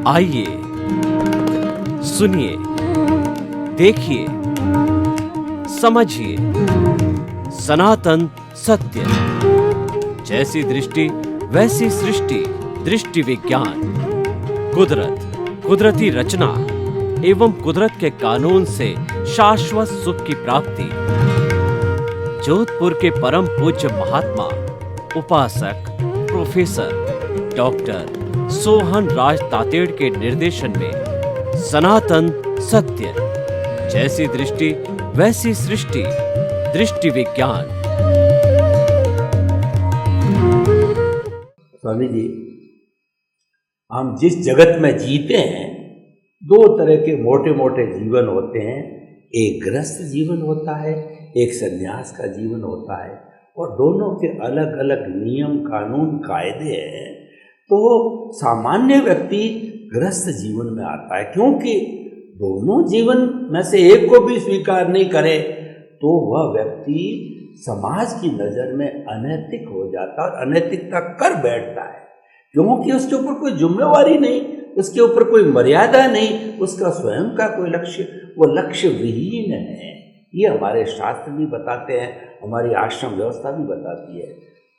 आइए सुनिए, देखिए, समझिए सनातन सत्य। जैसी दृष्टि वैसी सृष्टि, दृष्टि विज्ञान। कुदरत, कुदरती रचना एवं कुदरत के कानून से शाश्वत सुख की प्राप्ति। जोधपुर के परम पूज्य महात्मा उपासक प्रोफेसर डॉक्टर सोहन राज तातेड़ के निर्देशन में सनातन सत्य। जैसी दृष्टि वैसी सृष्टि, दृष्टि विज्ञान। स्वामी जी, हम जिस जगत में जीते हैं, दो तरह के मोटे मोटे जीवन होते हैं। एक गृहस्थ जीवन होता है, एक संन्यास का जीवन होता है, और दोनों के अलग अलग नियम कानून कायदे हैं। तो सामान्य व्यक्ति गृहस्थ जीवन में आता है, क्योंकि दोनों जीवन में से एक को भी स्वीकार नहीं करे तो वह व्यक्ति समाज की नज़र में अनैतिक हो जाता और अनैतिकता कर बैठता है, क्योंकि उसके ऊपर कोई जिम्मेवारी नहीं, उसके ऊपर कोई मर्यादा नहीं, उसका स्वयं का कोई लक्ष्य, वो लक्ष्य विहीन है। ये हमारे शास्त्र भी बताते हैं, हमारी आश्रम व्यवस्था भी बताती है।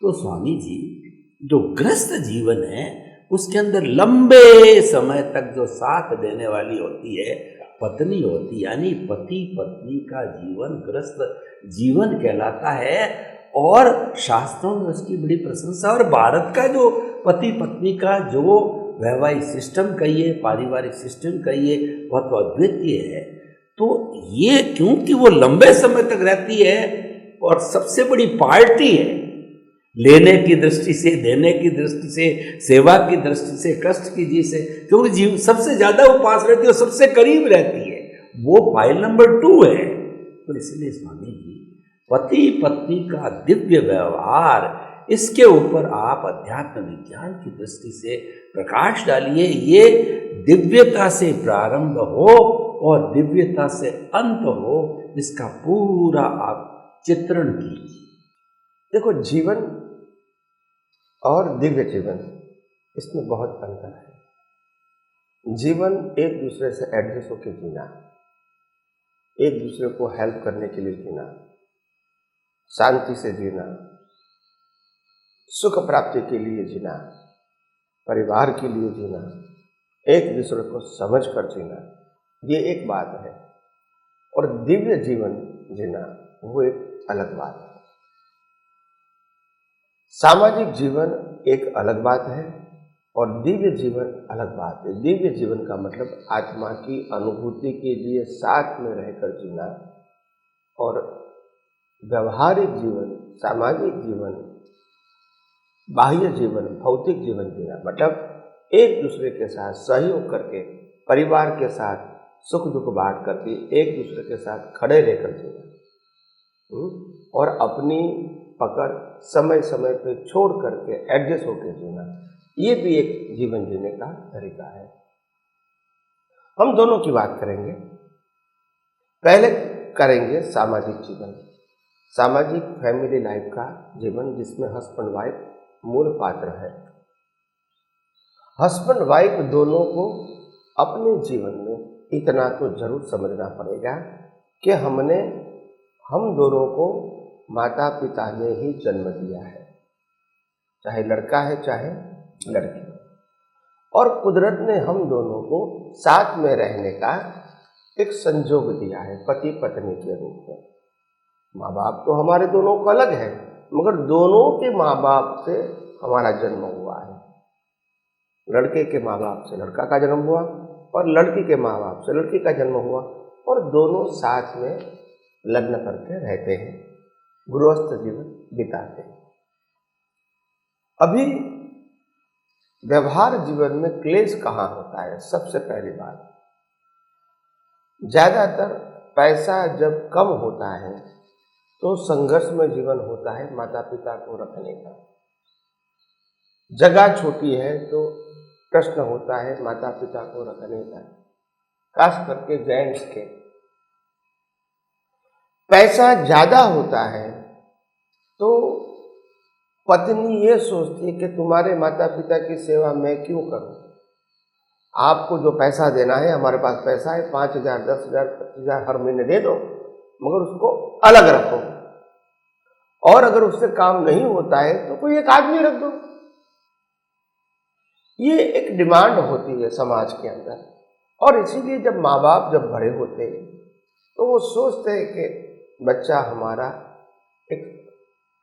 तो स्वामी जी, जो गृहस्थ जीवन है उसके अंदर लंबे समय तक जो साथ देने वाली होती है पत्नी होती, यानी पति पत्नी का जीवन गृहस्थ जीवन कहलाता है। और शास्त्रों में उसकी बड़ी प्रशंसा। और भारत का जो पति पत्नी का जो वैवाहिक सिस्टम कहिए, पारिवारिक सिस्टम कहिए, वह तो अद्वितीय है। तो ये क्योंकि वो लंबे समय तक रहती है और सबसे बड़ी पार्टी है, लेने की दृष्टि से, देने की दृष्टि से, सेवा की दृष्टि से, कष्ट की जी से, क्योंकि जीव सबसे ज्यादा वो पास रहती है और सबसे करीब रहती है, वो फाइल नंबर 2 है। तो इसलिए स्वामी जी, पति पत्नी का दिव्य व्यवहार, इसके ऊपर आप अध्यात्म विज्ञान की दृष्टि से प्रकाश डालिए। ये दिव्यता से प्रारंभ हो और दिव्यता से अंत हो, इसका पूरा आप चित्रण कीजिए। देखो, जीवन और दिव्य जीवन, इसमें बहुत अंतर है। जीवन एक दूसरे से एडजस्ट होकर जीना, एक दूसरे को हेल्प करने के लिए जीना, शांति से जीना, सुख प्राप्ति के लिए जीना, परिवार के लिए जीना, एक दूसरे को समझ कर जीना, ये एक बात है। और दिव्य जीवन जीना, वो एक अलग बात है। सामाजिक जीवन एक अलग बात है और दिव्य जीवन अलग बात है। दिव्य जीवन का मतलब आत्मा की अनुभूति के लिए साथ में रहकर जीना, और व्यवहारिक जीवन, सामाजिक जीवन, बाह्य जीवन, भौतिक जीवन जीना, मतलब एक दूसरे के साथ सहयोग करके, परिवार के साथ सुख दुख बांट करके, एक दूसरे के साथ खड़े रहकर जीना, और अपनी पकड़ समय समय पे छोड़ करके एडजस्ट होकर जीना, ये भी एक जीवन जीने का तरीका है। हम दोनों की बात करेंगे। पहले करेंगे सामाजिक जीवन, सामाजिक फैमिली लाइफ का जीवन, जिसमें हस्बैंड वाइफ मूल पात्र है। हस्बैंड वाइफ दोनों को अपने जीवन में इतना तो जरूर समझना पड़ेगा कि हम दोनों को माता पिता ने ही जन्म दिया है, चाहे लड़का है चाहे लड़की, और कुदरत ने हम दोनों को साथ में रहने का एक संजोग दिया है, पति पत्नी के रूप में। माँ बाप तो हमारे दोनों को अलग है, मगर दोनों के माँ बाप से हमारा जन्म हुआ है। लड़के के माँ बाप से लड़का का जन्म हुआ और लड़की के माँ बाप से लड़की का जन्म हुआ, और दोनों साथ में लग्न करके रहते हैं, गृहस्थ जीवन बिताते हैं। अभी व्यवहार जीवन में क्लेश कहाँ होता है? सबसे पहली बात, ज्यादातर पैसा जब कम होता है तो संघर्ष में जीवन होता है माता पिता को रखने का। जगह छोटी है तो प्रश्न होता है माता पिता को रखने का, खास करके जेंट्स के। पैसा ज्यादा होता है तो पत्नी ये सोचती है कि तुम्हारे माता पिता की सेवा मैं क्यों करूं, आपको जो पैसा देना है, हमारे पास पैसा है, 5,000, 10,000, 25,000 हर महीने दे दो, मगर उसको अलग रखो। और अगर उससे काम नहीं होता है तो कोई एक आदमी रख दो। ये एक डिमांड होती है समाज के अंदर। और इसीलिए जब माँ बाप जब बड़े होते हैं तो वो सोचते हैं कि बच्चा हमारा एक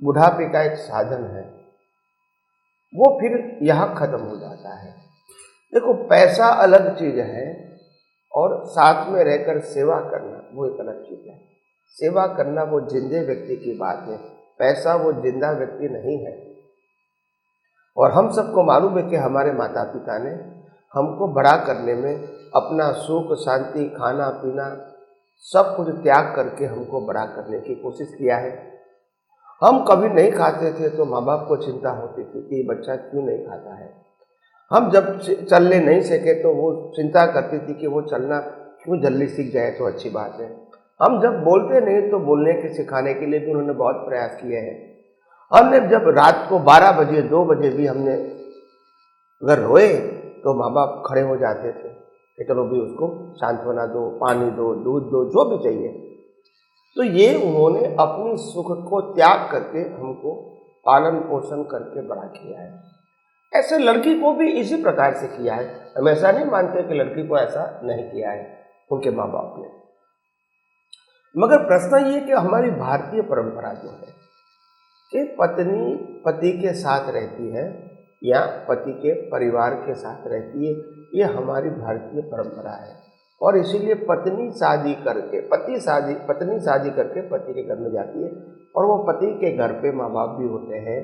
बुढ़ापे का एक साधन है, वो फिर यहाँ खत्म हो जाता है। देखो, पैसा अलग चीज है और साथ में रहकर सेवा करना वो एक अलग चीज है। सेवा करना वो जिंदे व्यक्ति की बात है, पैसा वो जिंदा व्यक्ति नहीं है। और हम सबको मालूम है कि हमारे माता पिता ने हमको बड़ा करने में अपना सुख शांति खाना पीना सब कुछ त्याग करके हमको बड़ा करने की कोशिश किया है। हम कभी नहीं खाते थे तो माँ बाप को चिंता होती थी कि ये बच्चा क्यों नहीं खाता है। हम जब चलने नहीं सके तो वो चिंता करती थी कि वो चलना क्यों जल्दी सीख जाए तो अच्छी बात है। हम जब बोलते नहीं तो बोलने के सिखाने के लिए भी उन्होंने बहुत प्रयास किए हैं। हमने जब रात को 12 बजे 2 बजे भी हमने अगर रोए तो माँ बाप खड़े हो जाते थे कि चलो भी उसको सांत्वना दो, पानी दो, दूध दो, जो भी चाहिए। तो ये उन्होंने अपनी सुख को त्याग करके हमको पालन पोषण करके बड़ा किया है। ऐसे लड़की को भी इसी प्रकार से किया है। हम ऐसा नहीं मानते कि लड़की को ऐसा नहीं किया है उनके माँ बाप ने। मगर प्रश्न ये कि हमारी भारतीय परंपरा जो है कि पत्नी पति के साथ रहती है या पति के परिवार के साथ रहती है, ये हमारी भारतीय परंपरा है। और इसीलिए पत्नी शादी करके पति के घर में जाती है और वो पति के घर पे माँ बाप भी होते हैं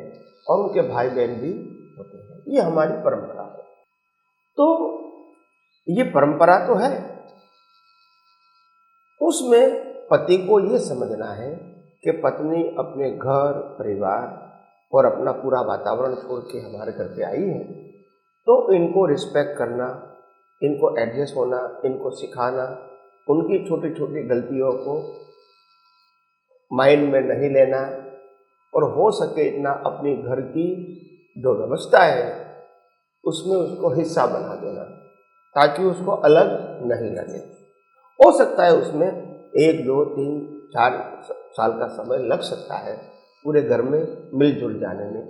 और उनके भाई बहन भी होते हैं। ये हमारी परंपरा है। तो ये परंपरा तो है, उसमें पति को ये समझना है कि पत्नी अपने घर परिवार और अपना पूरा वातावरण छोड़ के हमारे घर पे आई है, तो इनको रिस्पेक्ट करना, इनको एडजस्ट होना, इनको सिखाना, उनकी छोटी छोटी गलतियों को माइंड में नहीं लेना और हो सके इतना अपनी घर की जो व्यवस्था है उसमें उसको हिस्सा बना देना ताकि उसको अलग नहीं लगे। हो सकता है उसमें 1, 2, 3, 4 साल का समय लग सकता है पूरे घर में मिलजुल जाने में।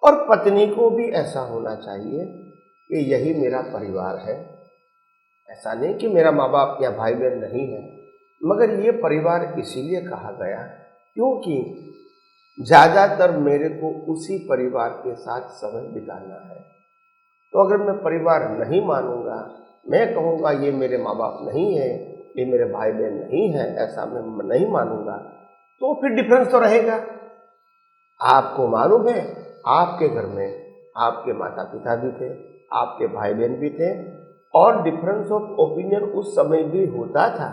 और पत्नी को भी ऐसा होना चाहिए कि यही मेरा परिवार है। ऐसा नहीं कि मेरा माँ बाप या भाई बहन नहीं है, मगर ये परिवार इसीलिए कहा गया क्योंकि ज़्यादातर मेरे को उसी परिवार के साथ समय बिताना है। तो अगर मैं परिवार नहीं मानूंगा, मैं कहूँगा ये मेरे माँ बाप नहीं है, ये मेरे भाई बहन नहीं है, ऐसा मैं नहीं मानूंगा, तो फिर डिफरेंस तो रहेगा। आपको मालूम है आपके घर में आपके माता पिता भी थे, आपके भाई बहन भी थे और डिफरेंस ऑफ ओपिनियन उस समय भी होता था,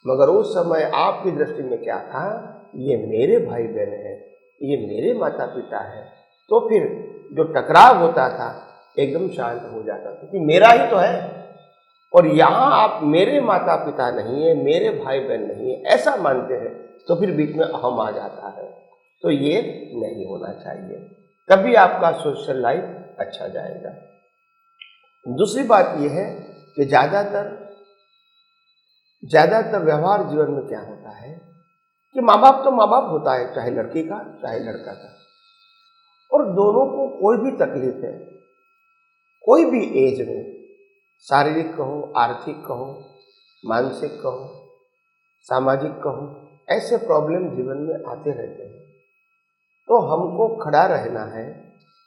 मगर उस समय आपकी दृष्टि में क्या था, ये मेरे भाई बहन है, ये मेरे माता पिता है। तो फिर जो टकराव होता था एकदम शांत हो जाता था क्योंकि मेरा ही तो है। और यहाँ आप मेरे माता पिता नहीं है, मेरे भाई बहन नहीं है ऐसा मानते हैं तो फिर बीच में अहम आ जाता है। तो ये नहीं होना चाहिए, तभी आपका सोशल लाइफ अच्छा जाएगा। दूसरी बात यह है कि ज़्यादातर व्यवहार जीवन में क्या होता है कि माँ बाप तो माँ बाप होता है, चाहे लड़की का चाहे लड़का का, और दोनों को कोई भी तकलीफ है, कोई भी एज में, शारीरिक कहो, आर्थिक कहो, मानसिक कहो, सामाजिक कहो, ऐसे प्रॉब्लम जीवन में आते रहते हैं। तो हमको खड़ा रहना है,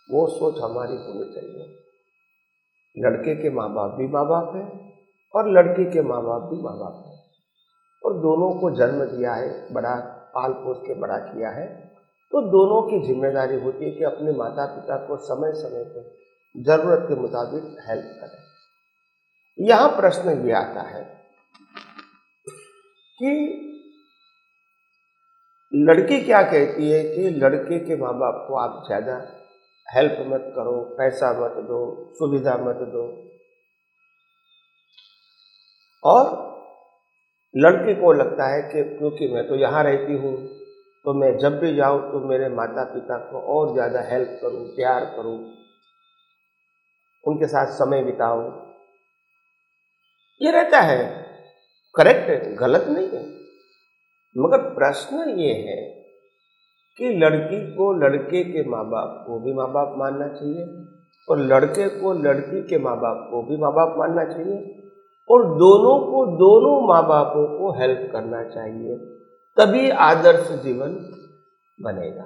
वो सोच हमारी होनी चाहिए। लड़के के माँ बाप भी माँ बाप है और लड़की के माँ बाप भी माँ बाप है और दोनों को जन्म दिया है, बड़ा पाल पोस के बड़ा किया है। तो दोनों की जिम्मेदारी होती है कि अपने माता पिता को समय समय पर जरूरत के मुताबिक हेल्प करें। यहाँ प्रश्न ये आता है कि लड़की क्या कहती है कि लड़के के माँ बाप को आप ज़्यादा हेल्प मत करो, पैसा मत दो, सुविधा मत दो, और लड़की को लगता है कि क्योंकि मैं तो यहाँ रहती हूँ तो मैं जब भी जाऊँ तो मेरे माता पिता को और ज़्यादा हेल्प करूँ, प्यार करूँ, उनके साथ समय बिताओ, ये रहता है, करेक्ट है, गलत नहीं है। मगर प्रश्न ये है कि लड़की को लड़के के माँ बाप को भी माँ बाप मानना चाहिए और लड़के को लड़की के माँ बाप को भी माँ बाप मानना चाहिए और दोनों को दोनों माँ बापों को हेल्प करना चाहिए, तभी आदर्श जीवन बनेगा।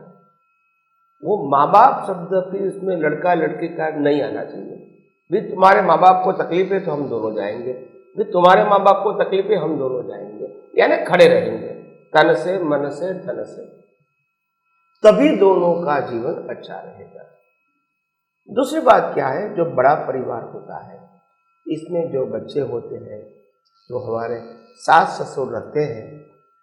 वो माँ बाप शब्द फिर इसमें लड़का लड़की का नहीं आना चाहिए। भी तुम्हारे माँ बाप को तकलीफ है तो हम दोनों जाएंगे, भी तुम्हारे माँ बाप को तकलीफ है हम दोनों जाएंगे, यानी खड़े रहेंगे तन से मन से धन से, तभी दोनों का जीवन अच्छा रहेगा। दूसरी बात क्या है, जो बड़ा परिवार होता है इसमें जो बच्चे होते हैं, जो हमारे सास ससुर रहते हैं,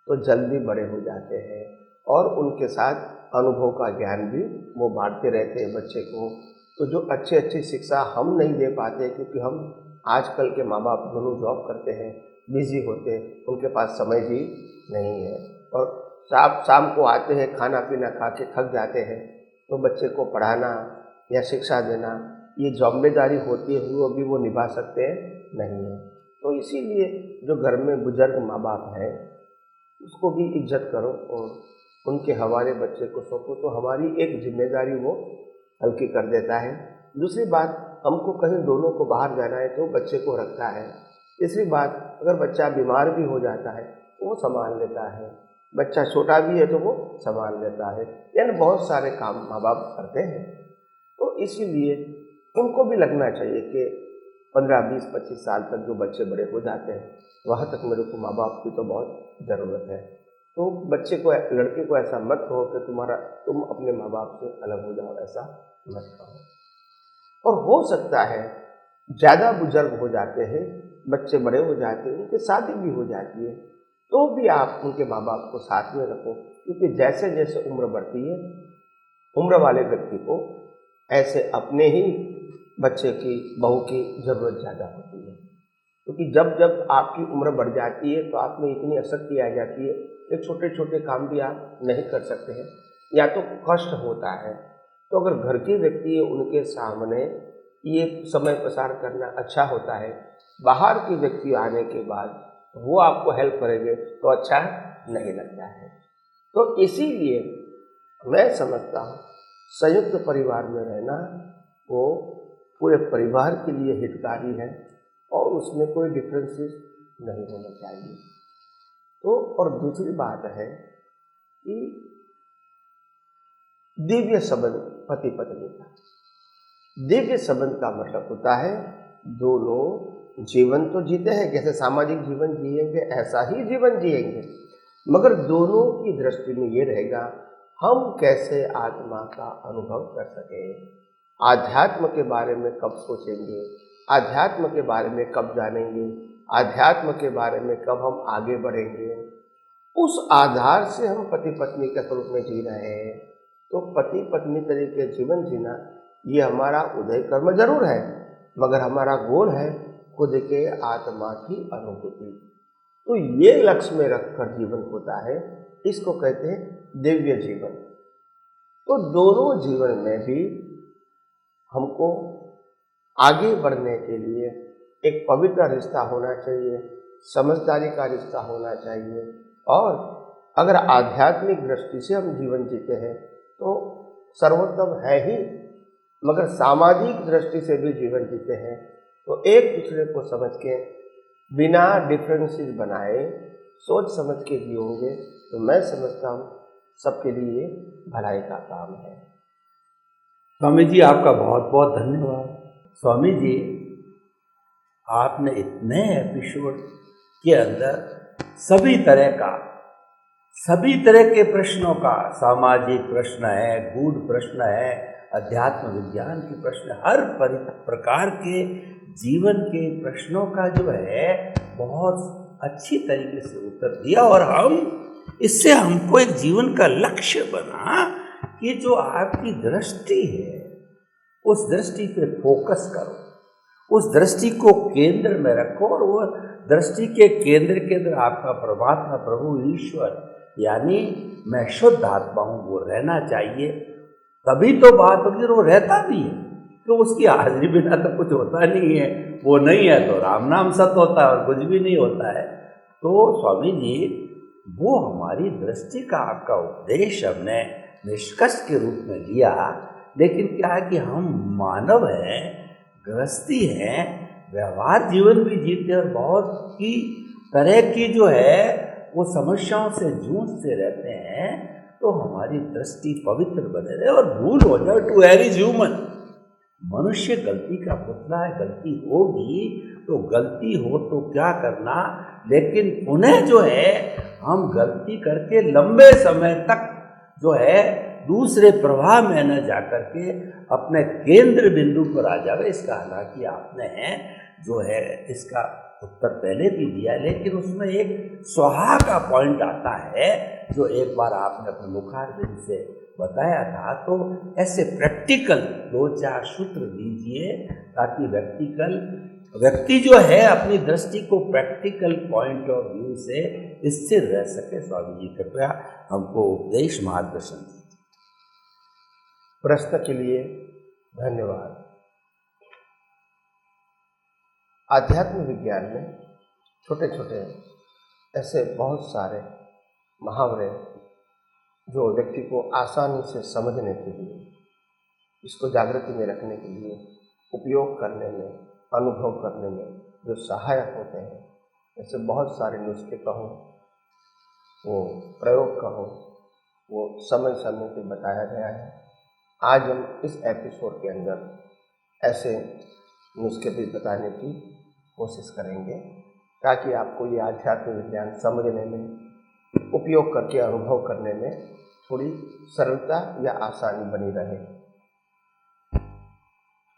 तो जल्दी बड़े हो जाते हैं और उनके साथ अनुभव का ज्ञान भी वो बांटते रहते हैं बच्चे को। तो जो अच्छी अच्छी शिक्षा हम नहीं दे पाते, क्योंकि हम आजकल के माँ बाप दोनों जॉब करते हैं, बिजी होते हैं, उनके पास समय भी नहीं है और शाम को आते हैं, खाना पीना खा के थक जाते हैं, तो बच्चे को पढ़ाना या शिक्षा देना ये जिम्मेदारी होती है, वो भी वो निभा सकते नहीं है। तो इसीलिए जो घर में बुजुर्ग माँ बाप हैं उसको भी इज्जत करो और उनके हवाले बच्चे को सौंपो, तो हमारी एक जिम्मेदारी वो हल्की कर देता है। दूसरी बात, हमको कहीं दोनों को बाहर जाना है तो बच्चे को रखता है। तीसरी बात, अगर बच्चा बीमार भी हो जाता है तो वो संभाल लेता है, बच्चा छोटा भी है तो वो संभाल लेता है, यानी बहुत सारे काम माँ बाप करते हैं। तो इसीलिए उनको भी लगना चाहिए कि 15, 20, 25 साल तक जो बच्चे बड़े हो जाते हैं वहाँ तक मेरे को माँ बाप की तो बहुत ज़रूरत है। तो बच्चे को, लड़के को ऐसा मत कहो कि तुम अपने माँ बाप से अलग हो जाओ, ऐसा मत कहो। और हो सकता है ज़्यादा बुजुर्ग हो जाते हैं, बच्चे बड़े हो जाते हैं, उनकी शादी भी हो जाती है, तो भी आप उनके माँ बाप को साथ में रखो, क्योंकि जैसे जैसे उम्र बढ़ती है, उम्र वाले व्यक्ति को ऐसे अपने ही बच्चे की, बहू की ज़रूरत ज़्यादा होती है। क्योंकि जब जब आपकी उम्र बढ़ जाती है तो आप में इतनी आसक्ति आ जाती है कि छोटे छोटे काम भी आप नहीं कर सकते हैं या तो कष्ट होता है। तो अगर घर के व्यक्ति है उनके सामने ये समय प्रसार करना अच्छा होता है, बाहर के व्यक्ति आने के बाद वो आपको हेल्प करेंगे तो अच्छा नहीं लगता है। तो इसीलिए मैं समझता हूँ संयुक्त परिवार में रहना वो पूरे परिवार के लिए हितकारी है और उसमें कोई डिफरेंसेस नहीं होना चाहिए। तो और दूसरी बात है कि दिव्य संबंध पति पत्नी का, दिव्य संबंध का मतलब होता है दोनों जीवन तो जीते हैं, जैसे सामाजिक जीवन जिएंगे ऐसा ही जीवन जिएंगे, मगर दोनों की दृष्टि में ये रहेगा हम कैसे आत्मा का अनुभव कर सकें, आध्यात्म के बारे में कब सोचेंगे, आध्यात्म के बारे में कब जानेंगे, आध्यात्म के बारे में कब हम आगे बढ़ेंगे। उस आधार से हम पति पत्नी के स्वरूप में जी रहे हैं। तो पति पत्नी तरीके जीवन जीना ये हमारा उदय कर्म जरूर है, मगर हमारा गोल है खुद के आत्मा की अनुभूति। तो ये लक्ष्य में रखकर जीवन होता है, इसको कहते हैं दिव्य जीवन। तो दोनों जीवन में भी हमको आगे बढ़ने के लिए एक पवित्र रिश्ता होना चाहिए, समझदारी का रिश्ता होना चाहिए। और अगर आध्यात्मिक दृष्टि से हम जीवन जीते हैं तो सर्वोत्तम है ही, मगर सामाजिक दृष्टि से भी जीवन जीते हैं तो एक दूसरे को समझ के बिना डिफरेंसेस बनाए सोच समझ के जियोगे तो मैं समझता हूँ सबके लिए भलाई का काम है। स्वामी जी आपका बहुत बहुत धन्यवाद। स्वामी जी आपने इतने एपिसोड के अंदर सभी तरह के प्रश्नों का, सामाजिक प्रश्न है, गूढ़ प्रश्न है, अध्यात्म विज्ञान के प्रश्न, हर प्रकार के जीवन के प्रश्नों का जो है बहुत अच्छी तरीके से उत्तर दिया। और इससे हमको एक जीवन का लक्ष्य बना कि जो आपकी दृष्टि है उस दृष्टि पे फोकस करो, उस दृष्टि को केंद्र में रखो और वो दृष्टि के केंद्र के अंदर आपका परमात्मा प्रभु ईश्वर यानी मैं शुद्ध आत्मा हूँ वो रहना चाहिए। तभी तो बात होगी और वो रहता भी है। तो उसकी हाजिरी बिना तो कुछ होता नहीं है, वो नहीं है तो राम नाम सत होता है और कुछ भी नहीं होता है। तो स्वामी जी वो हमारी दृष्टि का आपका उपदेश हमने निष्कर्ष के रूप में लिया, लेकिन क्या है कि हम मानव हैं, गृहस्थी हैं, व्यवहार जीवन भी जीते और बहुत की तरह की जो है वो समस्याओं से जूझते रहते हैं। तो हमारी दृष्टि पवित्र बने रहे और भूल हो जाए, टू एयर इज ह्यूमन, मनुष्य गलती का पुतला है, गलती होगी तो गलती हो तो क्या करना, लेकिन पुनः जो है हम गलती करके लंबे समय तक जो है दूसरे प्रवाह में न जा करके अपने केंद्र बिंदु पर आ जावे। इसका हालांकि आपने जो है इसका उत्तर पहले भी दिया, लेकिन उसमें एक स्वाहा का पॉइंट आता है जो एक बार आपने अपने मुखारबिंद से बताया था। तो ऐसे प्रैक्टिकल 2-4 सूत्र दीजिए ताकि व्यक्ति जो है अपनी दृष्टि को प्रैक्टिकल पॉइंट ऑफ व्यू से स्थिर रह सके। स्वामी जी कृपया हमको उपदेश मार्गदर्शन दीजिए। प्रश्न के लिए धन्यवाद। आध्यात्म विज्ञान में छोटे छोटे ऐसे बहुत सारे मुहावरे जो व्यक्ति को आसानी से समझने के लिए, इसको जागृति में रखने के लिए, उपयोग करने में, अनुभव करने में जो सहायक होते हैं, ऐसे बहुत सारे नुस्खे कहो, वो प्रयोग कहो, वो समय समय पे बताया गया है। आज हम इस एपिसोड के अंदर ऐसे नुस्खे भी बताने की कोशिश करेंगे ताकि आपको ये आध्यात्मिक विज्ञान समझने में, उपयोग करके अनुभव करने में थोड़ी सरलता या आसानी बनी रहे।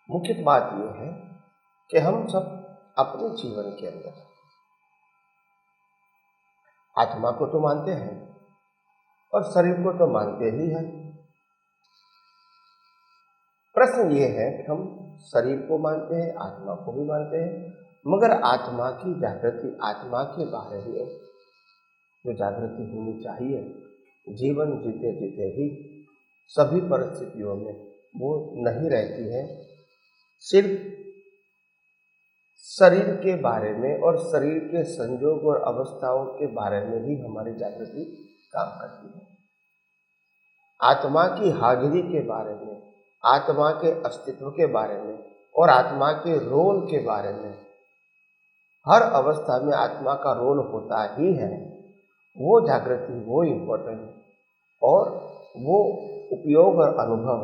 मुख्य बात यह है कि हम सब अपने जीवन के अंदर आत्मा को तो मानते हैं और शरीर को तो मानते ही हैं। प्रश्न ये है कि हम शरीर को मानते हैं, आत्मा को भी मानते हैं, मगर आत्मा की जागृति, आत्मा के बारे में जो जागृति होनी चाहिए, जीवन जीते जीते ही सभी परिस्थितियों में वो नहीं रहती है। सिर्फ शरीर के बारे में और शरीर के संयोग और अवस्थाओं के बारे में ही हमारी जागृति काम करती है। आत्मा की हाजिरी के बारे में, आत्मा के अस्तित्व के बारे में और आत्मा के रोल के बारे में, हर अवस्था में आत्मा का रोल होता ही है, वो जागृति, वो इम्पोर्टेंट और वो उपयोग और अनुभव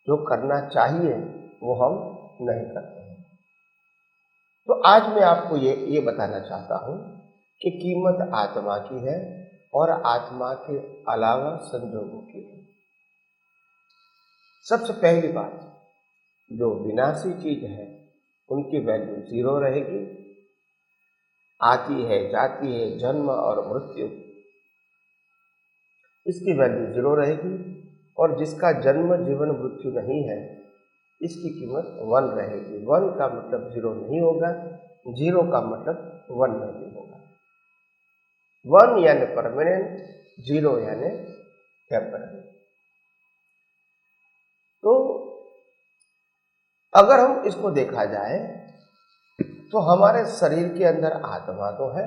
जो करना चाहिए वो हम नहीं करते हैं। तो आज मैं आपको ये बताना चाहता हूँ कि कीमत आत्मा की है और आत्मा के अलावा संजोगों की है। सबसे पहली बात, जो विनाशी चीज है उनकी वैल्यू 0 रहेगी। आती है, जाती है, जन्म और मृत्यु, इसकी वैल्यू 0 रहेगी। और जिसका जन्म, जीवन, मृत्यु नहीं है, इसकी कीमत 1 रहेगी। 1 का मतलब 0 नहीं होगा, 0 का मतलब 1 नहीं होगा। 1 यानी परमानेंट, 0 यानी टेम्पररी। तो अगर हम इसको देखा जाए तो हमारे शरीर के अंदर आत्मा तो है,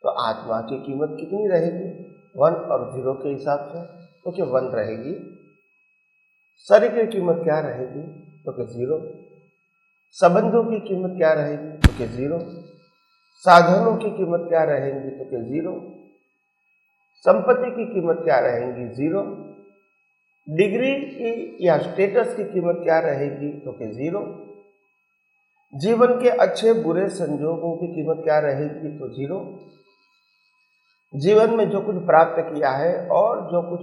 तो आत्मा की कीमत कितनी रहेगी? 1 और 0 के हिसाब से तो क्या 1 रहेगी। शरीर की कीमत क्या रहेगी? तो क्या 0। संबंधों की कीमत क्या रहेगी? तो क्या 0। साधनों की कीमत क्या रहेंगी? तो क्या 0। संपत्ति की कीमत क्या रहेंगी? 0। डिग्री की या स्टेटस की कीमत क्या रहेगी? तो क्या 0। जीवन के अच्छे बुरे संजोगों की कीमत क्या रहेगी? तो 0। जीवन में जो कुछ प्राप्त किया है और जो कुछ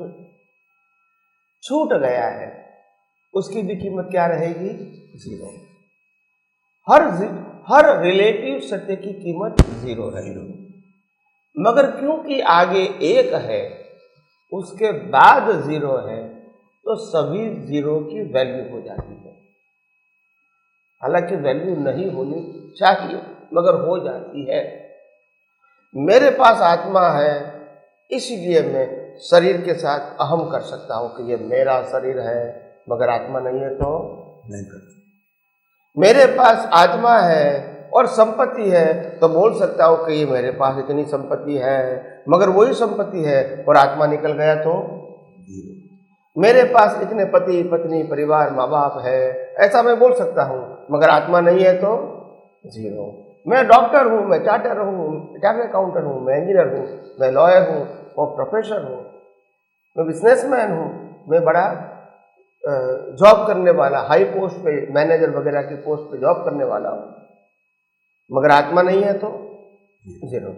छूट गया है उसकी भी कीमत क्या रहेगी? 0। हर रिलेटिव सत्य की कीमत 0 रहेगी। मगर क्योंकि आगे 1 है, उसके बाद 0 है, तो सभी 0 की वैल्यू हो जाती है। हालांकि वैल्यू नहीं होनी चाहिए मगर हो जाती है। मेरे पास आत्मा है, इसलिए मैं शरीर के साथ अहम कर सकता हूं कि ये मेरा शरीर है, मगर आत्मा नहीं है तो नहीं करते। मेरे पास आत्मा है और संपत्ति है तो बोल सकता हूं कि ये मेरे पास इतनी संपत्ति है, मगर वही संपत्ति है और आत्मा निकल गया तो जीरो। मेरे पास इतने पति पत्नी परिवार माँ बाप है, ऐसा मैं बोल सकता हूं, मगर आत्मा नहीं है तो जीरो। मैं डॉक्टर हूं, मैं चार्टर अकाउंटेंट हूं, मैं इंजीनियर हूं, मैं लॉयर हूं और प्रोफेसर हूं, मैं बिजनेसमैन हूं, मैं बड़ा जॉब करने वाला, हाई पोस्ट पे मैनेजर वगैरह की पोस्ट पे जॉब करने वाला हूं, मगर आत्मा नहीं है तो जीरो।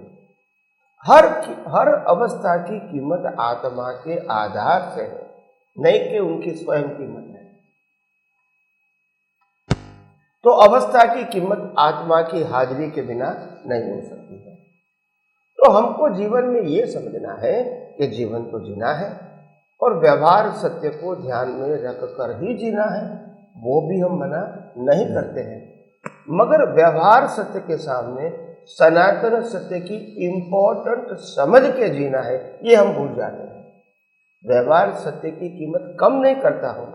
हर अवस्था की कीमत आत्मा के आधार से है, नहीं कि उनकी स्वयं कीमत है। तो अवस्था की कीमत आत्मा की हाजिरी के बिना नहीं हो सकती है। तो हमको जीवन में ये समझना है कि जीवन को जीना है और व्यवहार सत्य को ध्यान में रख कर ही जीना है, वो भी हम मना नहीं करते हैं, मगर व्यवहार सत्य के सामने सनातन सत्य की इम्पोर्टेंट समझ के जीना है, ये हम भूल जाते हैं। व्यवहार सत्य की कीमत कम नहीं करता हूं,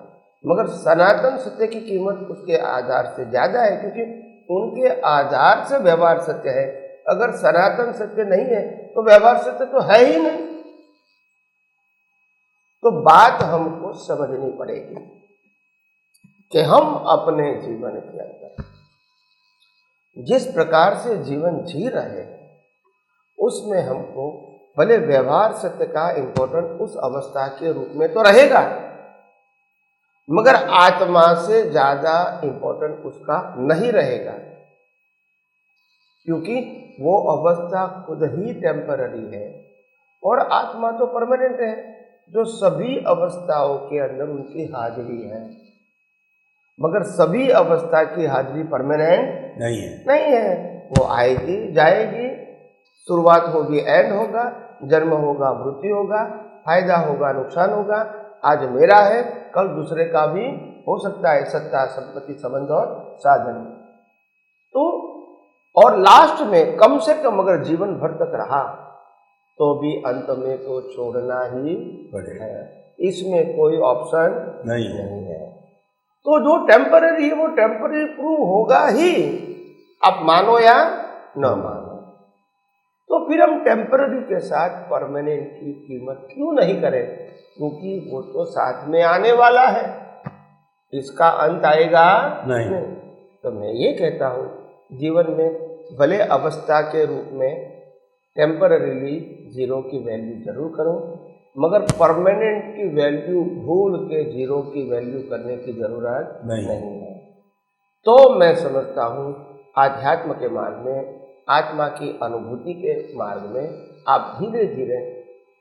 मगर सनातन सत्य की कीमत उसके आधार से ज्यादा है, क्योंकि उनके आधार से व्यवहार सत्य है। अगर सनातन सत्य नहीं है तो व्यवहार सत्य तो है ही नहीं। तो बात हमको समझनी पड़ेगी कि हम अपने जीवन के अंदर जिस प्रकार से जीवन जी रहे हैं उसमें हमको भले व्यवहार सत्य का इंपॉर्टेंट उस अवस्था के रूप में तो रहेगा, मगर आत्मा से ज्यादा इंपॉर्टेंट उसका नहीं रहेगा, क्योंकि वो अवस्था खुद ही टेम्पररी है और आत्मा तो परमानेंट है, जो सभी अवस्थाओं के अंदर उनकी हाजिरी है। मगर सभी अवस्था की हाजिरी परमानेंट नहीं है। वो आएगी जाएगी, शुरुआत होगी एंड होगा, जन्म होगा मृत्यु होगा, फायदा होगा नुकसान होगा। आज मेरा है कल दूसरे का भी हो सकता है, सत्ता संपत्ति संबंध और साधन। तो और लास्ट में कम से कम अगर जीवन भर तक रहा तो भी अंत में तो छोड़ना ही है, इसमें कोई ऑप्शन नहीं है। तो जो टेम्पररी है वो टेम्पररी प्रूव होगा ही, आप मानो या न मानो। तो फिर हम टेम्पररी के साथ परमानेंट की कीमत क्यों नहीं करें, क्योंकि वो तो साथ में आने वाला है, इसका अंत आएगा नहीं। तो मैं ये कहता हूँ जीवन में भले अवस्था के रूप में टेम्पररीली जीरो की वैल्यू जरूर करो, मगर परमानेंट की वैल्यू भूल के जीरो की वैल्यू करने की जरूरत नहीं है। तो मैं समझता हूँ आध्यात्म के मार्ग में, आत्मा की अनुभूति के मार्ग में आप धीरे धीरे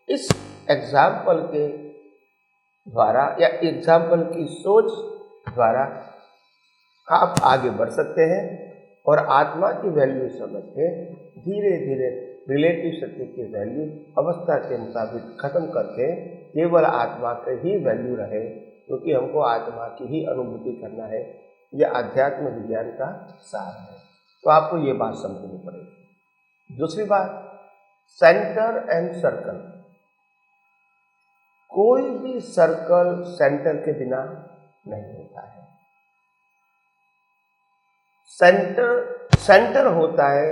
इस एग्जाम्पल के द्वारा या एग्जाम्पल की सोच द्वारा आप आगे बढ़ सकते हैं और आत्मा की वैल्यू समझ के धीरे धीरे रिलेटिव सत्य की वैल्यू अवस्था के मुताबिक खत्म करके केवल आत्मा की ही वैल्यू रहे, क्योंकि हमको आत्मा की ही अनुभूति करना है। यह अध्यात्म विज्ञान का सार है। तो आपको ये बात समझनी पड़ेगी। दूसरी बात, सेंटर एंड सर्कल। कोई भी सर्कल सेंटर के बिना नहीं होता है। सेंटर होता है,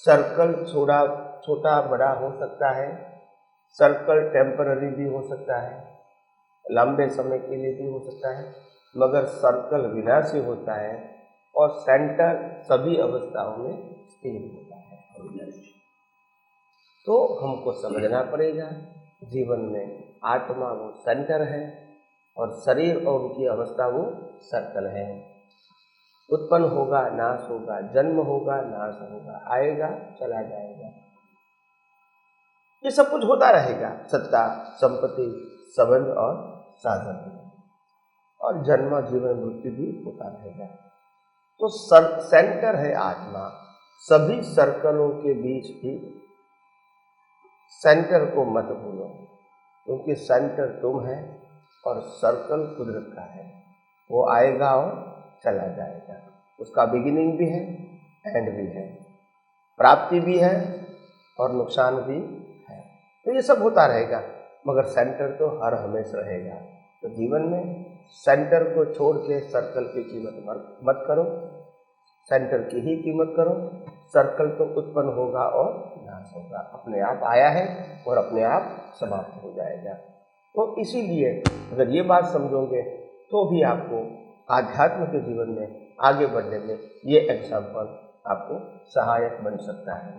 सर्कल थोड़ा छोटा बड़ा हो सकता है, सर्कल टेम्पररी भी हो सकता है, लंबे समय के लिए भी हो सकता है, मगर सर्कल विनाशी होता है और सेंटर सभी अवस्थाओं में स्थिर होता है। तो हमको समझना पड़ेगा जीवन में आत्मा वो सेंटर है और शरीर और उनकी अवस्था वो सर्कल है। उत्पन्न होगा नाश होगा, जन्म होगा नाश होगा, आएगा चला जाएगा, ये सब कुछ होता रहेगा। सत्ता संपत्ति संबंध और साधन और जन्म जीवन मृत्यु भी होता रहेगा। तो सेंटर है आत्मा। सभी सर्कलों के बीच भी सेंटर को मत भूलो, क्योंकि सेंटर तुम है और सर्कल कुदरत का है, वो आएगा और चला जाएगा। उसका बिगिनिंग भी है, एंड भी है, प्राप्ति भी है और नुकसान भी है। तो ये सब होता रहेगा, मगर सेंटर तो हर हमेशा रहेगा। तो जीवन में सेंटर को छोड़ के सर्कल की कीमत मत करो, सेंटर की ही कीमत करो। सर्कल तो उत्पन्न होगा और नाश होगा, अपने आप आया है और अपने आप समाप्त हो जाएगा। तो इसीलिए अगर ये बात समझोगे तो भी आपको आध्यात्म के जीवन में आगे बढ़ने में ये एग्जाम्पल आपको सहायक बन सकता है।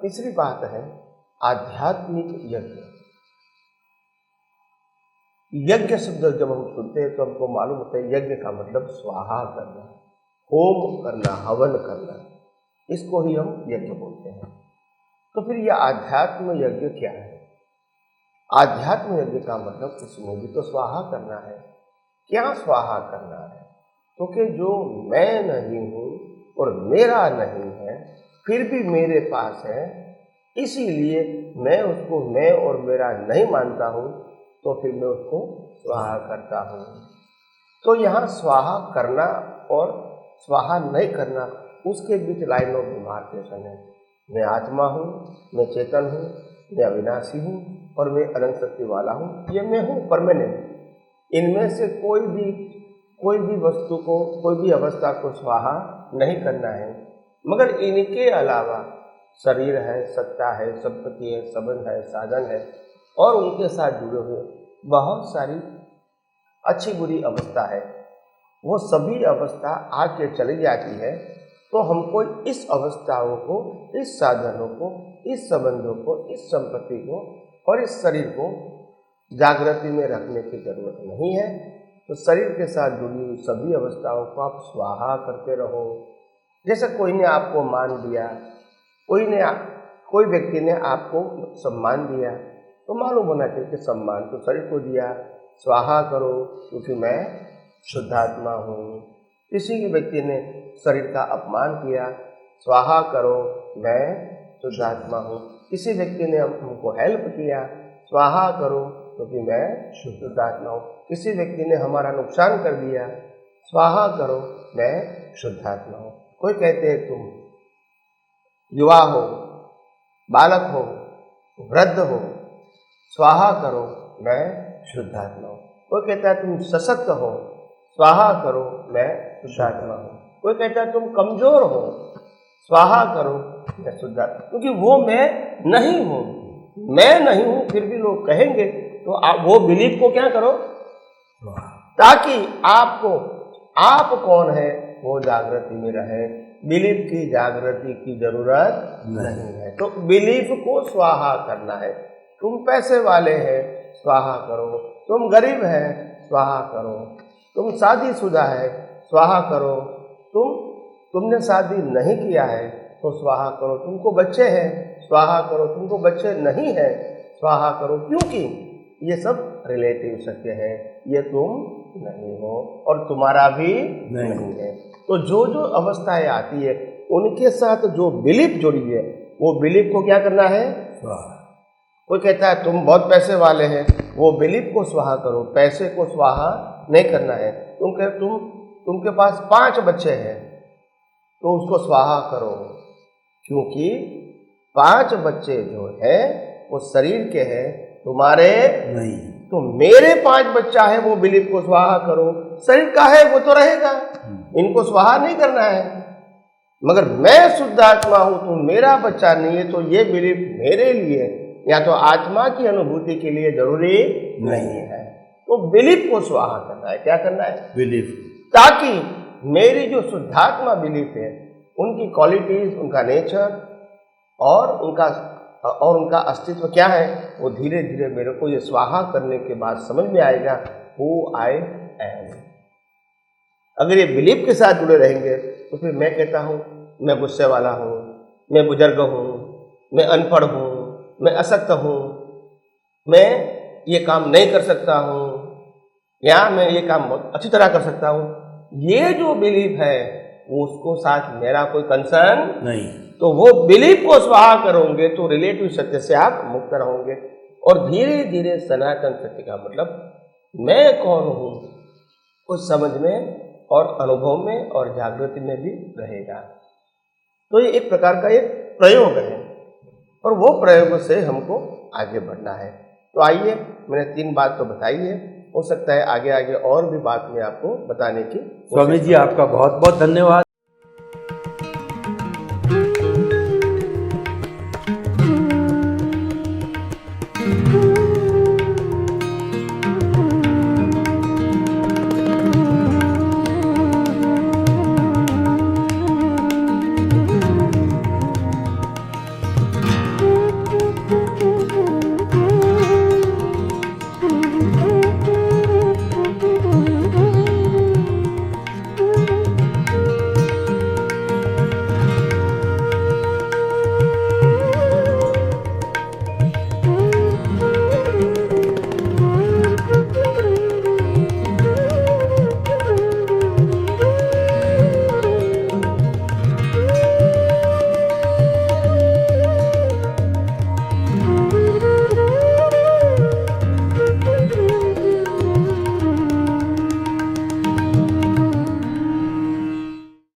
तीसरी बात है आध्यात्मिक यज्ञ। यज्ञ शब्द जब हम सुनते हैं तो हमको मालूम होता है यज्ञ का मतलब स्वाहा करना, होम करना, हवन करना, इसको ही हम यज्ञ बोलते हैं। तो फिर यह आध्यात्म यज्ञ क्या है? आध्यात्म यज्ञ का मतलब इसमें भी तो स्वाहा करना है। क्या स्वाहा करना है? क्योंकि जो मैं नहीं हूँ और मेरा नहीं है फिर भी मेरे पास है, इसीलिए मैं उसको मैं और मेरा नहीं मानता हूँ, तो फिर मैं उसको स्वाहा करता हूँ। तो यहाँ स्वाहा करना और स्वाहा नहीं करना, उसके बीच लाइन ऑफ डिमार्केशन है। मैं आत्मा हूँ, मैं चेतन हूँ, मैं अविनाशी हूँ और मैं अनंत शक्ति वाला हूँ, ये मैं हूँ, परमानेंट। इनमें से कोई भी वस्तु को, कोई भी अवस्था को स्वाहा नहीं करना है। मगर इनके अलावा शरीर है, सत्ता है, संपत्ति है, संबंध है, साधन है और उनके साथ जुड़े हुए बहुत सारी अच्छी बुरी अवस्था है, वो सभी अवस्था आके चली जाती है। तो हमको इस अवस्थाओं को, इस साधनों को, इस संबंधों को, इस संपत्ति को और इस शरीर को जागृति में रखने की जरूरत नहीं है। तो शरीर के साथ जुड़ी हुई सभी अवस्थाओं को आप स्वाहा करते रहो। जैसे कोई ने आपको मान दिया, कोई व्यक्ति ने आपको सम्मान दिया, तो मालूम होना चाहिए कि सम्मान तो शरीर को दिया, स्वाहा करो क्योंकि मैं शुद्धात्मा हूँ। किसी भी व्यक्ति ने शरीर का अपमान किया, स्वाहा करो मैं शुद्धात्मा हूँ। किसी व्यक्ति ने हमको हेल्प किया, स्वाहा करो क्योंकि मैं शुद्धात्मा हूँ। किसी व्यक्ति ने हमारा नुकसान कर दिया, स्वाहा करो मैं शुद्धात्मा हूँ। कोई कहते हैं तुम युवा हो, बालक हो, वृद्ध हो, स्वाहा करो मैं शुद्धात्मा हूँ। कोई कहता है तुम सशक्त हो, स्वाहा करो मैं शुद्धात्मा हूँ। कोई कहता है तुम कमजोर हो, स्वाहा करो मैं शुद्धात्मा, क्योंकि वो मैं नहीं हूँ। मैं नहीं हूँ फिर भी लोग कहेंगे, तो आप वो बिलीफ को क्या करो, ताकि आप कौन है वो जागृति में रहे। बिलीफ की जागृति की जरूरत नहीं है, तो बिलीफ को स्वाहा करना है। तुम पैसे वाले हैं, स्वाहा करो। तुम गरीब हैं, स्वाहा करो। तुम शादीशुदा है, स्वाहा करो। तुमने शादी नहीं किया है तो स्वाहा करो। तुमको बच्चे हैं, स्वाहा करो। तुमको बच्चे नहीं हैं, स्वाहा करो। क्योंकि ये सब रिलेटिव सत्य है, ये तुम नहीं हो और तुम्हारा भी नहीं है। तो जो जो अवस्थाएं आती है उनके साथ जो बिलीफ जुड़ी है, वो बिलीफ को क्या करना है, कोई कहता है तुम बहुत पैसे वाले हैं, वो बिलीफ को स्वाहा करो, पैसे को स्वाहा नहीं करना है। तुमके पास 5 बच्चे हैं तो उसको स्वाहा करो, क्योंकि 5 बच्चे जो है वो शरीर के हैं, तुम्हारे नहीं। तो मेरे 5 बच्चा है, वो बिलीफ को स्वाहा करो। शरीर का है वो तो रहेगा, इनको स्वाहा नहीं करना है। मगर मैं शुद्ध आत्मा हूं तो मेरा बच्चा नहीं है, तो ये बिलीफ मेरे लिए या तो आत्मा की अनुभूति के लिए जरूरी नहीं है। तो बिलीफ को स्वाहा करना है। क्या करना है, बिलीफ, ताकि मेरी जो शुद्धात्मा बिलीफ है, उनकी क्वालिटीज, उनका नेचर और उनका अस्तित्व क्या है, वो धीरे धीरे मेरे को ये स्वाहा करने के बाद समझ में आएगा हु आई एम। अगर ये बिलीफ के साथ जुड़े रहेंगे तो फिर मैं कहता हूँ मैं गुस्से वाला हूँ, मैं बुजुर्ग हूँ, मैं अनपढ़ हूँ, मैं अशक्त हूँ, मैं ये काम नहीं कर सकता हूँ, या मैं ये काम बहुत अच्छी तरह कर सकता हूँ। ये जो बिलीफ है उसको साथ मेरा कोई कंसर्न नहीं। तो वो बिलीफ को स्वाहा करोगे तो रिलेटिव सत्य से आप मुक्त रहोगे और धीरे धीरे सनातन सत्य का मतलब मैं कौन हूँ उस समझ में और अनुभव में और जागृति में भी रहेगा। तो ये एक प्रकार का एक प्रयोग है और वो प्रयोग से हमको आगे बढ़ना है। तो आइए, मैंने 3 बात तो बताई है, हो सकता है आगे आगे और भी बात में आपको बताने की स्वामी जी आपका बहुत बहुत धन्यवाद।